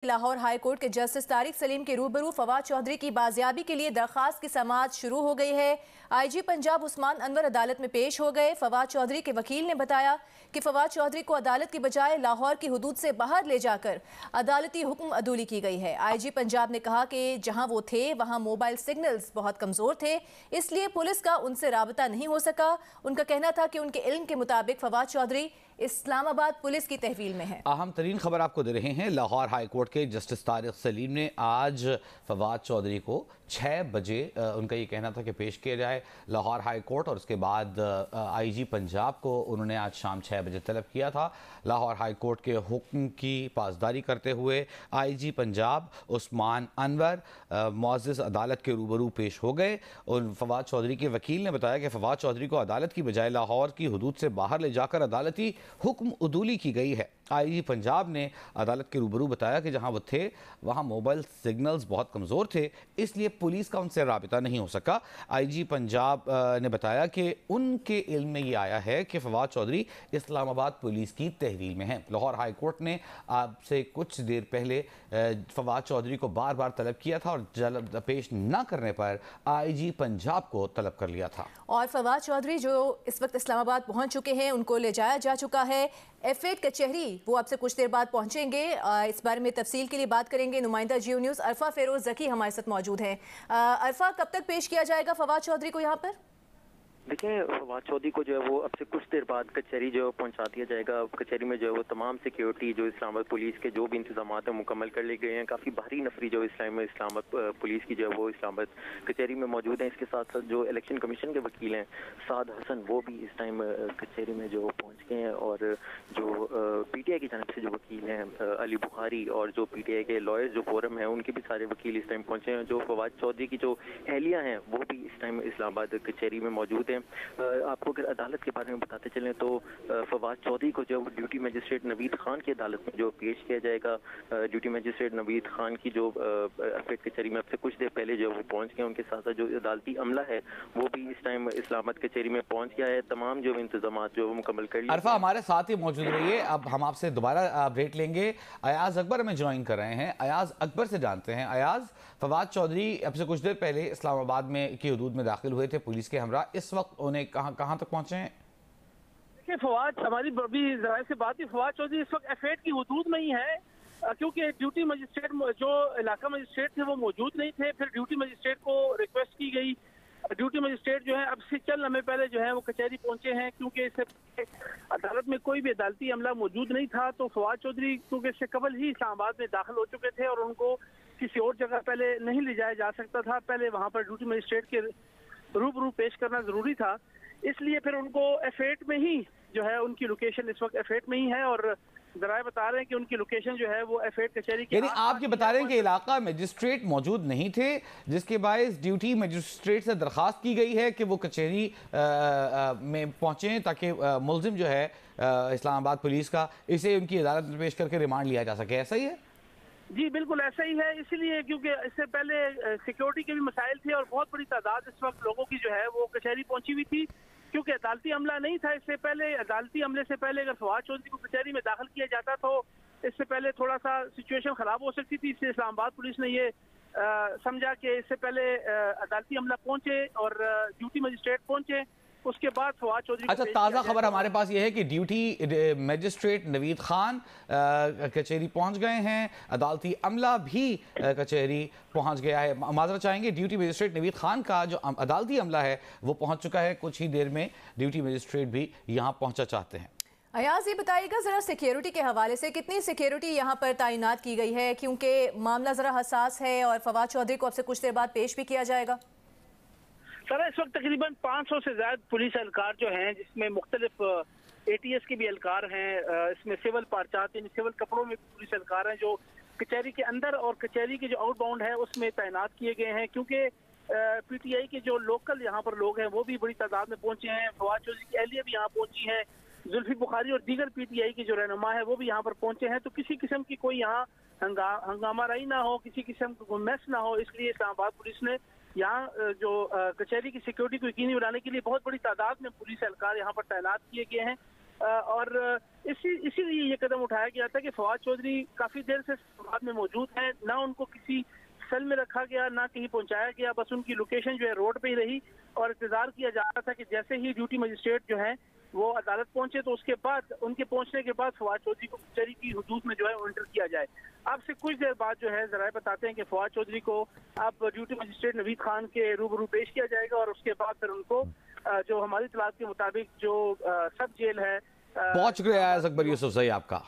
Lahore high court के justice Tariq Salim के रूबरू फवाद चौधरी की बाजियाबी के लिए दरखास्त की समाअत शुरू हो गई है। आईजी पंजाब उस्मान अनवर अदालत में पेश हो गए। फवाद चौधरी के वकील ने बताया कि फवाद चौधरी को अदालत की बजाय लाहौर की हुदूद से बाहर ले जाकर अदालती हुक्म अदूली की गई है। आईजी पंजाब ने कहा कि जहां वो थे वहां मोबाइल सिग्नल्स बहुत कमजोर थे, इसलिए पुलिस का उनसे राबता नहीं हो सका। उनका कहना था कि उनके इल्म के मुताबिक फवाद चौधरी इस्लामाबाद पुलिस की तहवील में है। अहम तरीन खबर आपको दे रहे हैं। लाहौर हाई कोर्ट के जस्टिस तारिक सलीम ने आज फवाद चौधरी को 6 बजे उनका ये कहना था कि पेश किया जाए लाहौर हाई कोर्ट, और उसके बाद आईजी पंजाब को उन्होंने आज शाम 6 बजे तलब किया था। लाहौर हाई कोर्ट के हुक्म की पासदारी करते हुए आईजी पंजाब उस्मान अनवर मुअज़्ज़ज़ अदालत के रूबरू पेश हो गए। और फवाद चौधरी के वकील ने बताया कि फवाद चौधरी को अदालत की बजाय लाहौर की हुदूद से बाहर ले जाकर अदालती हुक्म उदूली की गई है। आईजी पंजाब ने अदालत के रूबरू बताया कि जहां वो थे वहां मोबाइल सिग्नल्स बहुत कमज़ोर थे, इसलिए पुलिस का उनसे राबिता नहीं हो सका। आईजी पंजाब ने बताया कि उनके इल्म में ये आया है कि फवाद चौधरी इस्लामाबाद पुलिस की तहवील में हैं। लाहौर हाई कोर्ट ने आपसे कुछ देर पहले फवाद चौधरी को बार बार तलब किया था और जल्द पेश न करने पर आईजी पंजाब को तलब कर लिया था। और फवाद चौधरी जो इस वक्त इस्लामाबाद पहुंच चुके हैं, उनको ले जाया जा चुका है F8 कचहरी। वो आपसे कुछ देर बाद पहुंचेंगे। इस बारे में तफसील के लिए बात करेंगे। नुमाइंदा जियो न्यूज़ अरफा फेरोज जकी हमारे साथ मौजूद हैं। अरफा, कब तक पेश किया जाएगा फवाद चौधरी को यहाँ पर? देखिए, फवाद चौधरी को जो है वो अब से कुछ देर बाद कचहरी जो पहुंचा दिया जाएगा। कचहरी में जो है वो तमाम सिक्योरिटी जो इस्लामाबाद पुलिस के जो भी इंतजाम है मुकम्मल कर लिए गए हैं। काफ़ी भारी नफरी जो इस्लामाबाद पुलिस की जो है वो इस्लामाबाद कचहरी में मौजूद है। इसके साथ साथ जो इलेक्शन कमीशन के वकील हैं साद हसन, वो भी इस टाइम कचहरी में जो पहुँच गए हैं। और जो PTI की जानब से जो वकील हैं अली बुखारी और जो PTI के लॉयर्स जो फोरम है उनके भी सारे वकील इस टाइम पहुँचे हैं। जो फवाद चौधरी की जो अहलिया हैं वो भी इस टाइम इस्लामाबाद कचहरी में मौजूद हैं। आपको अगर अदालत के बारे में बताते चलें तो फवाद चौधरी को जो ड्यूटी मजिस्ट्रेट नवीद खान की अदालत में जो पेश किया जाएगा। ड्यूटी मजिस्ट्रेट नवीद खान की जो F8 कचहरी में अब से कुछ देर पहले जो वो पहुंच गए। उनके साथ साथ जो अदालती अमला है वो भी इस टाइम इस्लामाबाद कचहरी में पहुंच गया है। तमाम जो इंतजाम जो वो मुकम्मल कर लिए। अरफा हमारे साथ ही मौजूद रहिए। अब हम आपसे दोबारा ब्रेक लेंगे। अयाज अकबर हमें ज्वाइन कर रहे हैं। अयाज अकबर से जानते हैं। अयाज, फवाद चौधरी अब से कुछ देर पहले इस्लामाबाद में की हदूद में दाखिल हुए थे पुलिस के हमरा, इस वक्त उन्हें कहां तक पहुंचे हैं? देखिए, फवाद, हमारी अभी ज़ाहिर सी बात है, फवाद चौधरी इस वक्त F8 की हदूद में ही है, क्योंकि ड्यूटी मजिस्ट्रेट जो इलाका मजिस्ट्रेट थे वो मौजूद नहीं थे। फिर ड्यूटी मजिस्ट्रेट को रिक्वेस्ट की गई। ड्यूटी मजिस्ट्रेट जो है अब से चंद लम्हे पहले जो है वो कचहरी पहुंचे हैं, क्योंकि इससे अदालत में कोई भी अदालती अमला मौजूद नहीं था। तो फवाद चौधरी क्योंकि इससे कबल ही इस्लामाबाद में दाखिल हो चुके थे और उनको किसी और जगह पहले नहीं ले जाया जा सकता था। पहले वहाँ पर ड्यूटी मजिस्ट्रेट के रूबरू पेश करना जरूरी था, इसलिए फिर उनको F8 में ही जो है उनकी लोकेशन इस वक्त F8 में ही है। और जराए बता रहे हैं कि उनकी लोकेशन जो है वो F8 कचहरी की। यानी आप ये बता रहे हैं कि इलाका मजिस्ट्रेट मौजूद नहीं थे, जिसके बायस ड्यूटी मजिस्ट्रेट से दरखास्त की गई है कि वो कचहरी में पहुंचे ताकि मुलजिम जो है इस्लामाबाद पुलिस का, इसे उनकी अदालत में पेश करके रिमांड लिया जा सके। ऐसा ही है? जी बिल्कुल ऐसा ही है। इसीलिए क्योंकि इससे पहले सिक्योरिटी के भी मसाइल थे और बहुत बड़ी तादाद इस वक्त लोगों की जो है वो कचहरी पहुंची हुई थी, क्योंकि अदालती अमला नहीं था। इससे पहले अदालती अमले से पहले अगर फवाद चौधरी को कचहरी में दाखिल किया जाता तो इससे पहले थोड़ा सा सिचुएशन खराब हो सकती थी। इससे इस्लामाबाद पुलिस ने ये समझा कि इससे पहले अदालती अमला पहुंचे और ड्यूटी मजिस्ट्रेट पहुंचे, उसके बाद फवाद चौधरी। अच्छा, ताज़ा खबर हमारे पास ये है कि ड्यूटी मजिस्ट्रेट नवीद खान कचहरी पहुंच गए हैं। अदालती अमला भी कचहरी पहुंच गया है। माजरा चाहेंगे, ड्यूटी मजिस्ट्रेट नवीद खान का जो अदालती अमला है वो पहुंच चुका है। कुछ ही देर में ड्यूटी मजिस्ट्रेट भी यहाँ पहुंचा चाहते हैं। अयाज, ये बताइएगा ज़रा सिक्योरिटी के हवाले से कितनी सिक्योरिटी यहाँ पर तैनात की गई है, क्योंकि मामला ज़रा हसास है और फवाद चौधरी को अब से कुछ देर बाद पेश भी किया जाएगा? सर, इस वक्त तकरीबन 500 से ज्यादा पुलिस एहलकार जो हैं, जिसमें मुख्तलिफ ATS के भी एहलकार हैं, इसमें सिविल पार्चात यानी सिविल कपड़ों में पुलिस एहलकार हैं, जो कचहरी के अंदर और कचहरी के जो आउटबाउंड है उसमें तैनात किए गए हैं। क्योंकि PTI के जो लोकल यहाँ पर लोग हैं वो भी बड़ी तादाद में पहुंचे हैं। फवाद चौधरी की अहलिया भी यहाँ पहुंची हैं, जुल्फी बुखारी और दीगर PTI के जो रहनुमा है वो भी यहाँ पर पहुंचे हैं। तो किसी किस्म की कोई यहाँ हंगामा राई ना हो, किसी किस्म का कोई मैस ना हो, इसलिए इस्लामाबाद पुलिस ने यहाँ जो कचहरी की सिक्योरिटी को यकीनी बनाने के लिए बहुत बड़ी तादाद में पुलिस एहलकार यहाँ पर तैनात किए गए हैं। और इसीलिए ये कदम उठाया गया था कि फवाद चौधरी काफी देर से समाज में मौजूद हैं, ना उनको किसी सेल में रखा गया ना कहीं पहुंचाया गया, बस उनकी लोकेशन जो है रोड पे ही रही और इंतजार किया जा रहा था कि जैसे ही ड्यूटी मजिस्ट्रेट जो है वो अदालत पहुंचे तो उसके बाद उनके पहुंचने के बाद फवाद चौधरी को कचहरी की हुदूद में जो है एंटर किया जाए। अब से कुछ देर बाद जो है जराए बताते हैं कि फवाद चौधरी को अब ड्यूटी मजिस्ट्रेट नवीद खान के रूबरू पेश किया जाएगा और उसके बाद फिर उनको जो हमारी इत्तलात के मुताबिक जो सब जेल है पहुंच गया है अकबर यूसुफ सही आपका।